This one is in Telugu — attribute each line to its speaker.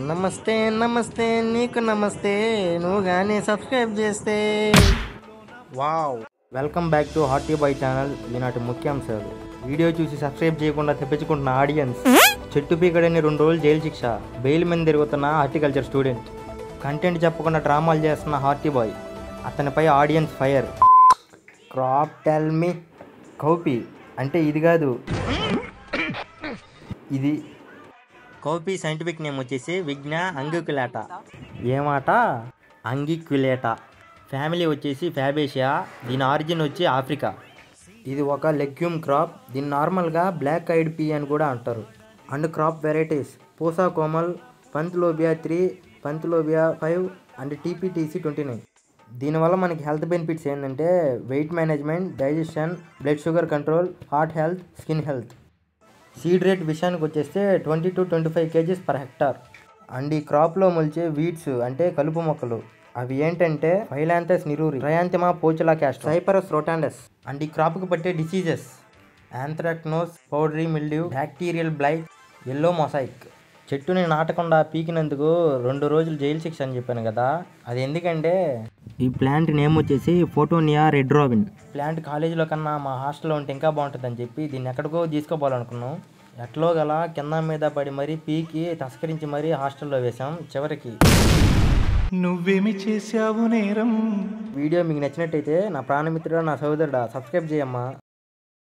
Speaker 1: నమస్తే నమస్తే నీకు నమస్తే నువ్వు కానీ సబ్స్క్రైబ్ చేస్తే wow. Welcome back to hearty boy channel. ఈనాటి ముఖ్యాంశాలు. వీడియో చూసి సబ్స్క్రైబ్ చేయకుండా తెప్పించుకుంటున్న ఆడియన్స్, చెట్టు పీకడని 2 రోజులు జైలు శిక్ష, బెయిల్ మీద తిరుగుతున్న హార్టికల్చర్ స్టూడెంట్, కంటెంట్ చెప్పకుండా డ్రామాలు చేస్తున్న హార్టీ బాయ్, అతనిపై audience fire. Crop tell me. Cowpea అంటే ఇది కాదు, ఇది. కౌపీ సైంటిఫిక్ నేమ్ వచ్చేసి విగ్నా అంగిక్యులేటా. ఏమాట? అంగిక్యులేటా. ఫ్యామిలీ వచ్చేసి ఫ్యాబేషియా. దీని ఆరిజిన్ వచ్చి ఆఫ్రికా. ఇది ఒక లెగ్యూమ్ క్రాప్. దీన్ని నార్మల్గా బ్లాక్ ఐడ్ పీ అని కూడా అంటారు. And crop varieties Pusa Komal, పంత్లోబియా 3, పంత్లోబియా 5 and టీపీటీసీ 29. దీనివల్ల మనకి హెల్త్ బెనిఫిట్స్ ఏంటంటే weight management, digestion, blood sugar control, heart health, skin health. Seed rate విషయానికి వచ్చేస్తే 20 to 25 kgs per hectare. And ఈ క్రాప్లో మొలిచే వీడ్స్ అంటే కలుపు మొక్కలు, అవి ఏంటంటే ఫైలాంథస్ నిరూరి, ట్రయాంతిమా పోచులా క్యాస్టర్, సైపరస్ రోటాండస్. అండ్ ఈ క్రాప్కి పట్టే diseases anthracnose, powdery mildew, bacterial blight, yellow mosaic. చెట్టుని నాటకుండా పీకినందుకు 2 రోజులు జైలు శిక్ష అని చెప్పాను కదా, అది ఎందుకంటే ఈ ప్లాంట్ నేమ్ వచ్చేసి ఫోటోనియా రెడ్ రాబిన్. ప్లాంట్ కాలేజీలో కన్నా మా హాస్టల్లో ఉంటే ఇంకా బాగుంటుందని చెప్పి దీన్ని ఎక్కడికో తీసుకోపోవాలనుకున్నాం. ఎట్లో గల కింద మీద పడి మరీ పీకి తస్కరించి మరీ హాస్టల్లో వేసాం. చివరికి
Speaker 2: నువ్వేమి చేశావు నేరం.
Speaker 1: వీడియో మీకు నచ్చినట్టయితే నా ప్రాణమిత్రుడు, నా సోదరుడా, సబ్స్క్రైబ్ చేయమ్మా.